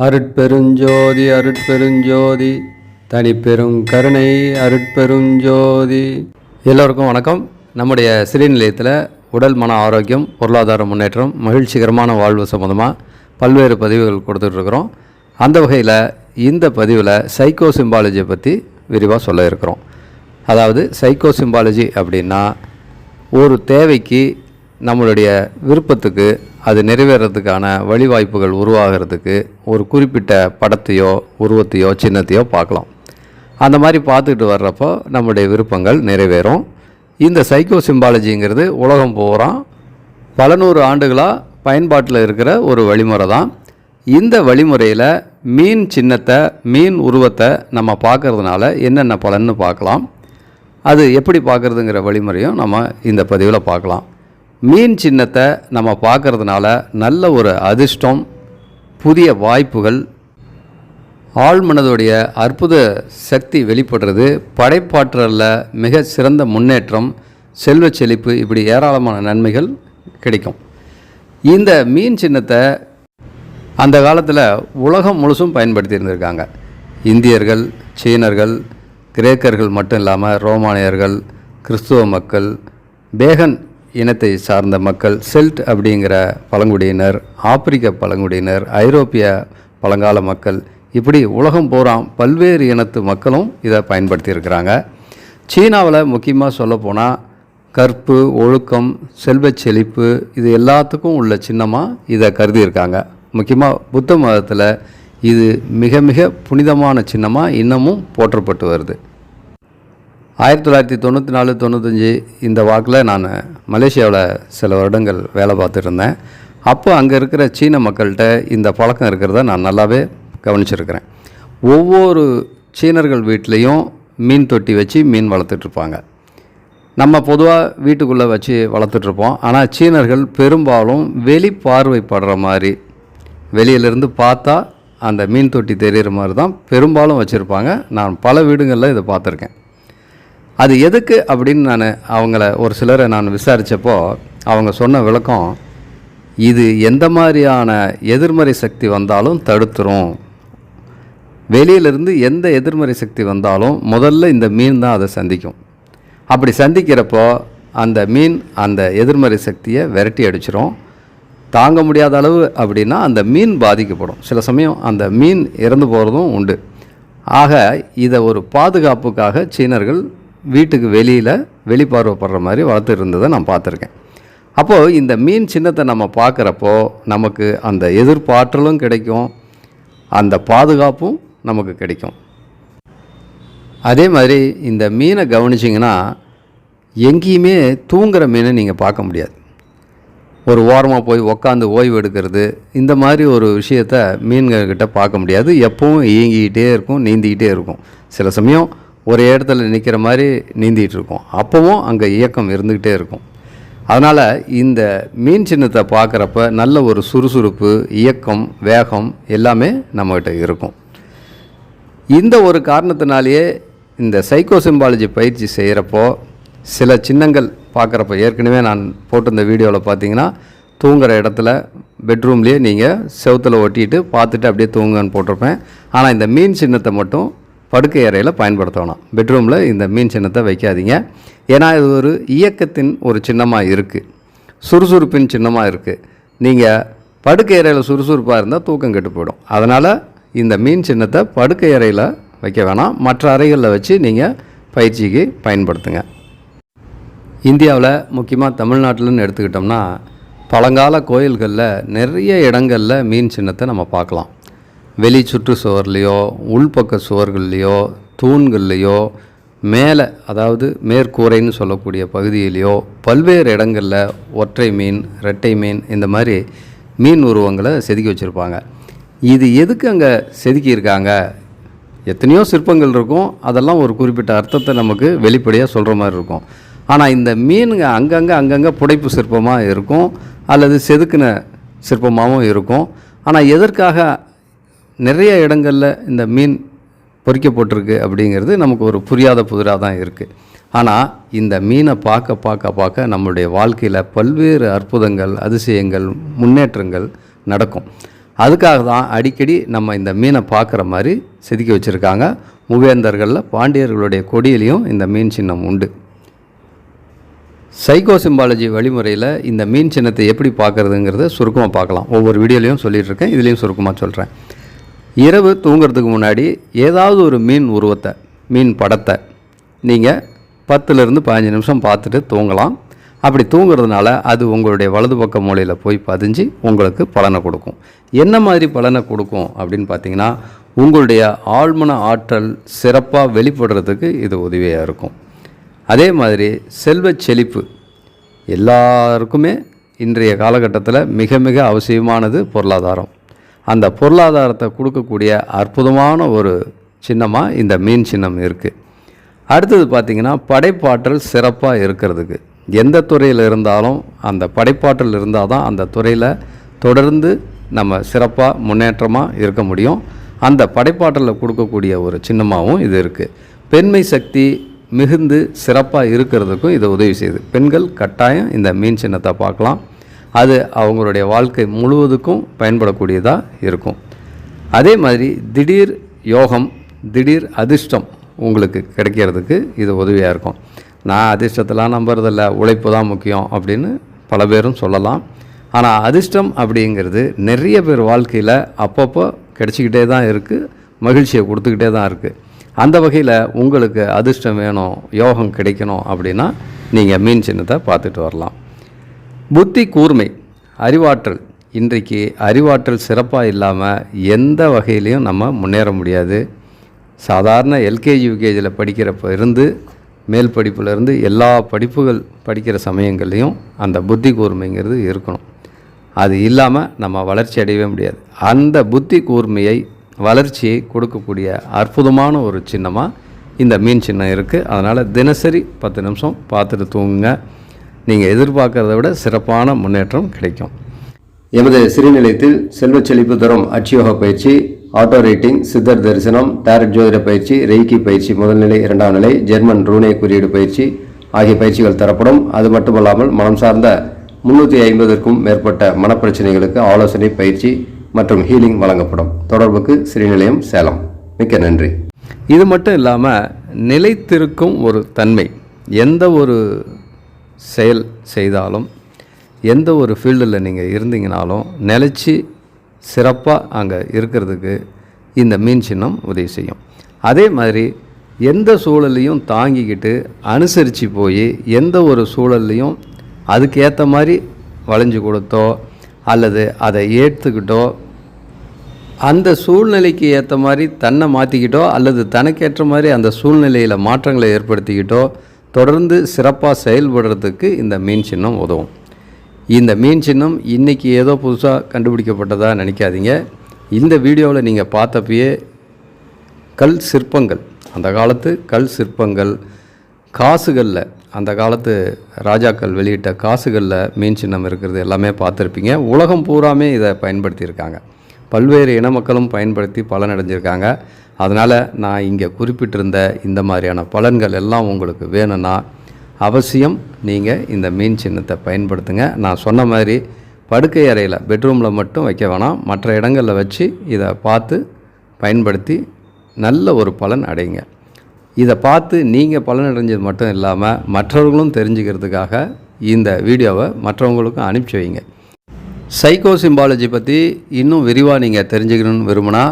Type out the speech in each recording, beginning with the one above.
அருட்பெருஞ்சோதி அருட்பெருஞ்சோதி தனிப்பெரும் கருணை அருட்பெருஞ்சோதி. எல்லோருக்கும் வணக்கம். நம்முடைய சிறை நிலையத்தில் உடல் மன ஆரோக்கியம், பொருளாதார முன்னேற்றம், மகிழ்ச்சிகரமான வாழ்வு சம்மந்தமாக பல்வேறு பதிவுகள் கொடுத்துட்ருக்குறோம். அந்த வகையில் இந்த பதிவில் சைக்கோ சிம்பாலஜியை பற்றி விரிவாக சொல்ல இருக்கிறோம். அதாவது சைக்கோ சிம்பாலஜி அப்படின்னா ஒரு தேவைக்கு, நம்மளுடைய விருப்பத்துக்கு அது நிறைவேறதுக்கான வழிவாய்ப்புகள் உருவாகிறதுக்கு ஒரு குறிப்பிட்ட படத்தையோ உருவத்தையோ சின்னத்தையோ பார்க்கலாம். அந்த மாதிரி பார்த்துக்கிட்டு வர்றப்போ நம்முடைய விருப்பங்கள் நிறைவேறும். இந்த சைக்கோ சிம்பாலஜிங்கிறது உலகம் பூரா பல நூறு ஆண்டுகளாக பயன்பாட்டில் இருக்கிற ஒரு வழிமுறை தான். இந்த வழிமுறையில் மீன் சின்னத்தை, மீன் உருவத்தை நம்ம பார்க்கறதுனால என்னென்ன பலன்னு பார்க்கலாம். அது எப்படி பார்க்குறதுங்கிற வழிமுறையும் நம்ம இந்த பதிவில் பார்க்கலாம். மீன் சின்னத்தை நம்ம பார்க்கறதுனால நல்ல ஒரு அதிர்ஷ்டம், புதிய வாய்ப்புகள், ஆழ்மனதுடைய அற்புத சக்தி வெளிப்படுறது, படைப்பாற்றலில் மிக சிறந்த முன்னேற்றம், செல்வ செழிப்பு, இப்படி ஏராளமான நன்மைகள் கிடைக்கும். இந்த மீன் சின்னத்தை அந்த காலத்தில் உலகம் முழுசும் பயன்படுத்தி இருந்திருக்காங்க. இந்தியர்கள், சீனர்கள், கிரேக்கர்கள் மட்டும் இல்லாமல் ரோமானியர்கள், கிறிஸ்துவ மக்கள், பேகன் இனத்தை சார்ந்த மக்கள், செல்ட் அப்படிங்கிற பழங்குடியினர், ஆப்பிரிக்க பழங்குடியினர், ஐரோப்பிய பழங்கால மக்கள், இப்படி உலகம் பூரா பல்வேறு இனத்து மக்களும் இதை பயன்படுத்தி இருக்கிறாங்க. சீனாவில் முக்கியமாக சொல்லப்போனால் கற்பு, ஒழுக்கம், செல்வ செழிப்பு, இது எல்லாத்துக்கும் உள்ள சின்னமாக இதை கருதியிருக்காங்க. முக்கியமாக புத்த மதத்தில் இது மிக மிக புனிதமான சின்னமாக இன்னமும் போற்றப்பட்டு வருது. 1994-95 இந்த வாக்கில் நான் மலேசியாவில் சில வருடங்கள் வேலை பார்த்துட்டு இருந்தேன். அப்போ அங்கே இருக்கிற சீன மக்கள்கிட்ட இந்த பழக்கம் இருக்கிறத நான் நல்லாவே கவனிச்சிருக்கிறேன். ஒவ்வொரு சீனர்கள் வீட்லேயும் மீன் தொட்டி வச்சு மீன் வளர்த்துட்ருப்பாங்க. நம்ம பொதுவாக வீட்டுக்குள்ளே வச்சு வளர்த்துட்ருப்போம். ஆனால் சீனர்கள் பெரும்பாலும் வெளி பார்வைப்படுற மாதிரி, வெளியிலேருந்து பார்த்தா அந்த மீன் தொட்டி தெரிகிற மாதிரி தான் பெரும்பாலும் வச்சுருப்பாங்க. நான் பல வீடுகளில் இதை பார்த்துருக்கேன். அது எதுக்கு அப்படின்னு நான் ஒரு சிலரை நான் விசாரித்தப்போ அவங்க சொன்ன விளக்கம், இது எந்த மாதிரியான எதிர்மறை சக்தி வந்தாலும் தடுத்துரும். வெளியிலிருந்து எந்த எதிர்மறை சக்தி வந்தாலும் முதல்ல இந்த மீன் தான் அதை சந்திக்கும். அப்படி சந்திக்கிறப்போ அந்த மீன் அந்த எதிர்மறை சக்தியை விரட்டி அடிச்சிடும். தாங்க முடியாத அளவு அப்படின்னா அந்த மீன் பாதிக்கப்படும். சில சமயம் அந்த மீன் இறந்து போகிறதும் உண்டு. ஆக இதை ஒரு பாதுகாப்புக்காக சீனர்கள் வீட்டுக்கு வெளியில் வெளிப்பார்வைப்படுற மாதிரி வளர்த்து இருந்ததை நான் பார்த்துருக்கேன். அப்போது இந்த மீன் சின்னத்தை நம்ம பார்க்குறப்போ நமக்கு அந்த எதிர்பார்த்தலும் கிடைக்கும், அந்த பாதுகாப்பும் நமக்கு கிடைக்கும். அதே மாதிரி இந்த மீனை கவனிச்சிங்கன்னா எங்கேயுமே தூங்குகிற மீனை நீங்கள் பார்க்க முடியாது. ஒரு ஓரமாக போய் உக்காந்து ஓய்வு எடுக்கிறது, இந்த மாதிரி ஒரு விஷயத்தை மீன்கிட்ட பார்க்க முடியாது. எப்பவும் இயங்கிக்கிட்டே இருக்கும், நீந்திக்கிட்டே இருக்கும். சில சமயம் ஒரு இடத்துல நிற்கிற மாதிரி நீந்திகிட்டு இருக்கும். அப்போவும் அங்கே இயக்கம் இருந்துக்கிட்டே இருக்கும். அதனால் இந்த மீன் சின்னத்தை பார்க்குறப்ப நல்ல ஒரு சுறுசுறுப்பு, இயக்கம், வேகம் எல்லாமே நம்மகிட்ட இருக்கும். இந்த ஒரு காரணத்தினாலேயே இந்த சைக்கோ சிம்பாலஜி பயிற்சி செய்கிறப்போ சில சின்னங்கள் பார்க்குறப்ப, ஏற்கனவே நான் போட்டிருந்த வீடியோவில் பார்த்தீங்கன்னா தூங்குகிற இடத்துல பெட்ரூம்லேயே நீங்கள் செவுத்தில் ஒட்டிட்டு பார்த்துட்டு அப்படியே தூங்குன்னு போட்டிருப்பேன். ஆனால் இந்த மீன் சின்னத்தை மட்டும் படுக்கை அறையில் பயன்படுத்தணும். பெட்ரூமில் இந்த மீன் சின்னத்தை வைக்காதீங்க. ஏன்னா இது ஒரு இயக்கத்தின் ஒரு சின்னமாக இருக்குது, சுறுசுறுப்பின் சின்னமாக இருக்குது. நீங்கள் படுக்கை அறையில் சுறுசுறுப்பாக இருந்தால் தூக்கம் கெட்டு போயிடும். அதனால் இந்த மீன் சின்னத்தை படுக்கை அறையில் வைக்க வேணாம், மற்ற அறைகளில் வச்சு நீங்கள் பயிற்சிக்கு பயன்படுத்துங்க. இந்தியாவில் முக்கியமாக தமிழ்நாட்டில்னு எடுத்துக்கிட்டோம்னா பழங்கால கோயில்களில் நிறைய இடங்களில் மீன் சின்னத்தை நம்ம பார்க்கலாம். வெளி சுற்று சுவர்லேயோ, உள்பக்க சுவர்கள்லேயோ, தூண்கள்லேயோ, மேலே அதாவது மேற்கூரைன்னு சொல்லக்கூடிய பகுதியிலையோ பல்வேறு இடங்களில் ஒற்றை மீன், இரட்டை மீன், இந்த மாதிரி மீன் உருவங்களை செதுக்கி வச்சுருப்பாங்க. இது எதுக்கு அங்கே செதுக்கியிருக்காங்க? எத்தனையோ சிற்பங்கள் இருக்கும், அதெல்லாம் ஒரு குறிப்பிட்ட அர்த்தத்தை நமக்கு வெளிப்படையாக சொல்கிற மாதிரி இருக்கும். ஆனால் இந்த மீனுங்க அங்கங்கே புடைப்பு சிற்பமாக இருக்கும், அல்லது செதுக்கின சிற்பமாகவும் இருக்கும். ஆனால் எதற்காக நிறைய இடங்களில் இந்த மீன் பொறிக்கப்பட்டிருக்கு அப்படிங்கிறது நமக்கு ஒரு புரியாத புதிராக தான் இருக்குது. ஆனால் இந்த மீனை பார்க்க நம்மளுடைய வாழ்க்கையில் பல்வேறு அற்புதங்கள், அதிசயங்கள், முன்னேற்றங்கள் நடக்கும். அதுக்காக தான் அடிக்கடி நம்ம இந்த மீனை பார்க்குற மாதிரி செதுக்கி வச்சுருக்காங்க. மூவேந்தர்களில் பாண்டியர்களுடைய கொடியிலையும் இந்த மீன் சின்னம் உண்டு. சைக்கோ சிம்பாலஜி வழிமுறையில் இந்த மீன் சின்னத்தை எப்படி பார்க்குறதுங்கிறத சுருக்கமாக பார்க்கலாம். ஒவ்வொரு வீடியோலையும் சொல்லிகிட்ருக்கேன், இதுலேயும் சுருக்கமாக சொல்கிறேன். இரவு தூங்குறதுக்கு முன்னாடி ஏதாவது ஒரு மீன் உருவத்தை, மீன் படத்தை நீங்கள் 10லேருந்து 15 நிமிஷம் பார்த்துட்டு தூங்கலாம். அப்படி தூங்குறதுனால அது உங்களுடைய வலது பக்க மூலையில் போய் பதிஞ்சு உங்களுக்கு பலனை கொடுக்கும். என்ன மாதிரி பலனை கொடுக்கும் அப்படின்னு பார்த்தீங்கன்னா, உங்களுடைய ஆழ்மன ஆற்றல் சிறப்பாக வெளிப்படுறதுக்கு இது உதவியாக இருக்கும். அதே மாதிரி செல்வ செழிப்பு எல்லாருக்குமே இன்றைய காலகட்டத்தில் மிக மிக அவசியமானது பொருளாதாரம். அந்த பொருளாதாரத்தை கொடுக்கக்கூடிய அற்புதமான ஒரு சின்னமாக இந்த மீன் சின்னம் இருக்குது. அடுத்தது பார்த்திங்கன்னா, படைப்பாற்றல் சிறப்பாக இருக்கிறதுக்கு எந்த துறையில் இருந்தாலும் அந்த படைப்பாற்றல் இருந்தால் தான் அந்த துறையில் தொடர்ந்து நம்ம சிறப்பாக முன்னேற்றமாக இருக்க முடியும். அந்த படைப்பாற்றலை கொடுக்கக்கூடிய ஒரு சின்னமாகவும் இது இருக்குது. பெண்மை சக்தி மிகுந்து சிறப்பாக இருக்கிறதுக்கும் இது உதவி செய்யுது. பெண்கள் கட்டாயம் இந்த மீன் சின்னத்தை பார்க்கலாம். அது அவங்களுடைய வாழ்க்கை முழுவதுக்கும் பயன்படக்கூடியதாக இருக்கும். அதே மாதிரி திடீர் யோகம், திடீர் அதிர்ஷ்டம் உங்களுக்கு கிடைக்கிறதுக்கு இது உதவியாக இருக்கும். நான் அதிர்ஷ்டத்தெல்லாம் நம்புறதில்ல, உழைப்பு தான் முக்கியம் அப்படின்னு பல பேரும் சொல்லலாம். ஆனால் அதிர்ஷ்டம் அப்படிங்கிறது நிறைய பேர் வாழ்க்கையில் அப்பப்போ கிடச்சிக்கிட்டே தான் இருக்குது, மகிழ்ச்சியை கொடுத்துக்கிட்டே தான் இருக்குது. அந்த வகையில் உங்களுக்கு அதிர்ஷ்டம் வேணும், யோகம் கிடைக்கணும் அப்படின்னா நீங்கள் மீன் சின்னத்தை பார்த்துட்டு வரலாம். புத்தி கூர்மை, அறிவாற்றல். இன்றைக்கு அறிவாற்றல் சிறப்பாக இல்லாமல் எந்த வகையிலையும் நம்ம முன்னேற முடியாது. சாதாரண எல்கேஜி யூகேஜியில் படிக்கிறப்ப இருந்து மேல் படிப்புலேருந்து எல்லா படிப்புகள் படிக்கிற சமயங்கள்லேயும் அந்த புத்தி கூர்மைங்கிறது இருக்கணும். அது இல்லாமல் நம்ம வளர்ச்சி அடையவே முடியாது. அந்த புத்தி கூர்மையை, வளர்ச்சியை கொடுக்கக்கூடிய அற்புதமான ஒரு சின்னமாக இந்த மீன் சின்னம் இருக்குது. அதனால் தினசரி 10 நிமிஷம் பார்த்துட்டு தூங்குங்க. நீங்கள் எதிர்பார்க்கறத விட சிறப்பான முன்னேற்றம் கிடைக்கும். எமது சிறுநிலையத்தில் செல்வ செழிப்பு தரும் அட்சயோக பயிற்சி, ஆட்டோ ரைட்டிங், சித்தர் தரிசனம், டாரட் ஜோதிட பயிற்சி, ரெய்கி பயிற்சி முதல்நிலை, 2ஆம் நிலை, ஜெர்மன் ரூனே குறியீடு பயிற்சி ஆகிய பயிற்சிகள் தரப்படும். அது மட்டுமல்லாமல் மனம் சார்ந்த 350க்கும் மேற்பட்ட மனப்பிரச்சனைகளுக்கு ஆலோசனை பயிற்சி மற்றும் ஹீலிங் வழங்கப்படும். தொடர்புக்கு ஸ்ரீநிலையம், சேலம். மிக்க நன்றி. இது மட்டும் இல்லாமல் நிலைத்திருக்கும் ஒரு தன்மை, எந்த ஒரு செயல் செய்தாலும், எந்த ஒரு ஃபீல்டில் நீங்கள் இருந்தீங்கனாலும் நிலச்சி சிறப்பாக அங்கே இருக்கிறதுக்கு இந்த மீன் சின்னம் உதவி செய்யும். அதே மாதிரி எந்த சூழலையும் தாங்கிக்கிட்டு அனுசரித்து போய் எந்த ஒரு சூழல்லையும் அதுக்கு ஏற்ற மாதிரி வளைஞ்சு கொடுத்தோ அல்லது அதை ஏற்றுக்கிட்டோ அந்த சூழ்நிலைக்கு ஏற்ற மாதிரி தன்னை மாற்றிக்கிட்டோ அல்லது தனக்கேற்ற மாதிரி அந்த சூழ்நிலையில் மாற்றங்களை ஏற்படுத்திக்கிட்டோ தொடர்ந்து சிறப்பாக செயல்படுறதுக்கு இந்த மீன் சின்னம் உதவும். இந்த மீன் சின்னம் இன்றைக்கி ஏதோ புதுசாக கண்டுபிடிக்கப்பட்டதாக நினைக்காதீங்க. இந்த வீடியோவில் நீங்கள் பார்த்தப்பயே கல் சிற்பங்கள், அந்த காலத்து கல் சிற்பங்கள், காசுகளில் அந்த காலத்து ராஜாக்கள் வெளியிட்ட காசுகளில் மீன் சின்னம் இருக்கிறது எல்லாமே பார்த்துருப்பீங்க. உலகம் பூராமே இதை பயன்படுத்தியிருக்காங்க. பல்வேறு இன மக்களும் பயன்படுத்தி பலனடைஞ்சிருக்காங்க. அதனால் நான் இங்கே குறிப்பிட்டிருந்த இந்த மாதிரியான பலன்கள் எல்லாம் உங்களுக்கு வேணும்னா அவசியம் நீங்கள் இந்த மீன் சின்னத்தை பயன்படுத்துங்க. நான் சொன்ன மாதிரி படுக்கை அறையில், பெட்ரூமில் மட்டும் வைக்க வேணாம், மற்ற இடங்களில் வச்சு இதை பார்த்து பயன்படுத்தி நல்ல ஒரு பலன் அடைங்க. இதை பார்த்து நீங்கள் பலன் அடைஞ்சது மட்டும் இல்லாமல் மற்றவர்களும் தெரிஞ்சுக்கிறதுக்காக இந்த வீடியோவை மற்றவங்களுக்கும் அனுப்பிச்சி வைங்க. சைக்கோ சிம்பாலஜி பற்றி இன்னும் விரிவாக நீங்கள் தெரிஞ்சுக்கணும்னு விரும்பினா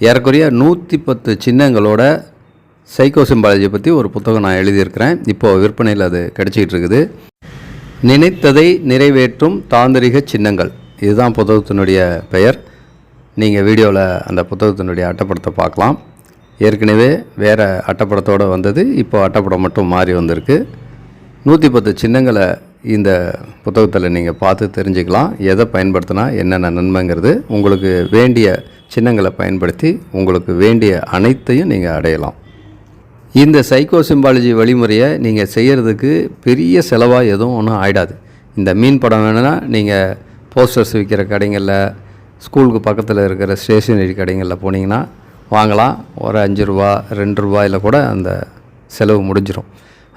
ஏறக்குறைய 110 சின்னங்களோட சைக்கோ சிம்பாலஜி பற்றி ஒரு புத்தகம் நான் எழுதியிருக்கிறேன். இப்போது விற்பனையில் அது கிடச்சிக்கிட்டு இருக்குது. நினைத்ததை நிறைவேற்றும் தாந்திரிக சின்னங்கள், இதுதான் புத்தகத்தினுடைய பெயர். நீங்கள் வீடியோவில் அந்த புத்தகத்தினுடைய அட்டைப்படத்தை பார்க்கலாம். ஏற்கனவே வேறு அட்டைப்படத்தோடு வந்தது, இப்போ அட்டைப்படம் மட்டும் மாறி வந்திருக்கு. 110 சின்னங்களை இந்த புத்தகத்தில் நீங்கள் பார்த்து தெரிஞ்சுக்கலாம். எதை பயன்படுத்தினா என்னென்ன நன்மைங்கிறது. உங்களுக்கு வேண்டிய சின்னங்களை பயன்படுத்தி உங்களுக்கு வேண்டிய அனைத்தையும் நீங்கள் அடையலாம். இந்த சைக்கோ சிம்பாலஜி வழிமுறையை நீங்கள் செய்கிறதுக்கு பெரிய செலவாக எதுவும் ஒன்றும் ஆகிடாது. இந்த மீன் படம் வேணும்னா நீங்கள் போஸ்டர்ஸ் விற்கிற கடைகளில், ஸ்கூலுக்கு பக்கத்தில் இருக்கிற ஸ்டேஷனரி கடைகளில் போனீங்கன்னா வாங்கலாம். ஒரு 5 ரூபா 2 ரூபாயில் கூட அந்த செலவு முடிஞ்சிடும்.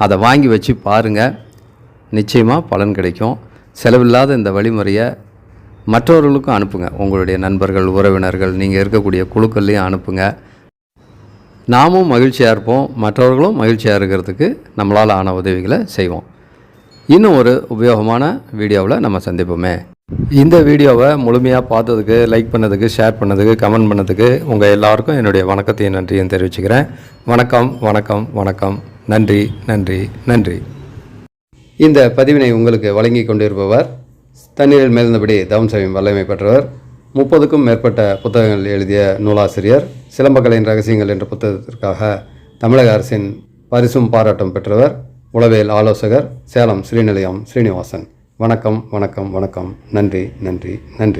அதை வாங்கி வச்சு பாருங்கள், நிச்சயமாக பலன் கிடைக்கும். செலவில்லாத இந்த வழிமுறையை மற்றவர்களுக்கும் அனுப்புங்க. உங்களுடைய நண்பர்கள், உறவினர்கள், நீங்கள் இருக்கக்கூடிய குழுக்கள்லையும் அனுப்புங்க. நாமும் மகிழ்ச்சியாக இருப்போம், மற்றவர்களும் மகிழ்ச்சியாக இருக்கிறதுக்கு நம்மளால் ஆன உதவிகளை செய்வோம். இன்னும் ஒரு உபயோகமான வீடியோவில் நம்ம சந்திப்போமே. இந்த வீடியோவை முழுமையாக பார்த்ததுக்கு, லைக் பண்ணதுக்கு, ஷேர் பண்ணதுக்கு, கமெண்ட் பண்ணதுக்கு உங்கள் எல்லாருக்கும் என்னுடைய வணக்கத்தையும் நன்றியும் தெரிவிச்சுக்கிறேன். வணக்கம், வணக்கம், வணக்கம். நன்றி, நன்றி, நன்றி. இந்த பதிவினை உங்களுக்கு வழங்கி கொண்டிருப்பவர் தண்ணீரில் மேல்ந்தபடி தவம் செய்யும் வல்லமை பெற்றவர், 30க்கும் மேற்பட்ட புத்தகங்கள் எழுதிய நூலாசிரியர், சிலம்பக்கலையின் ரகசியங்கள் என்ற புத்தகத்திற்காக தமிழக அரசின் பரிசும் பாராட்டும் பெற்றவர், உளவியல் ஆலோசகர், சேலம் ஸ்ரீநிலையம் ஸ்ரீனிவாசன். வணக்கம், வணக்கம், வணக்கம். நன்றி, நன்றி, நன்றி.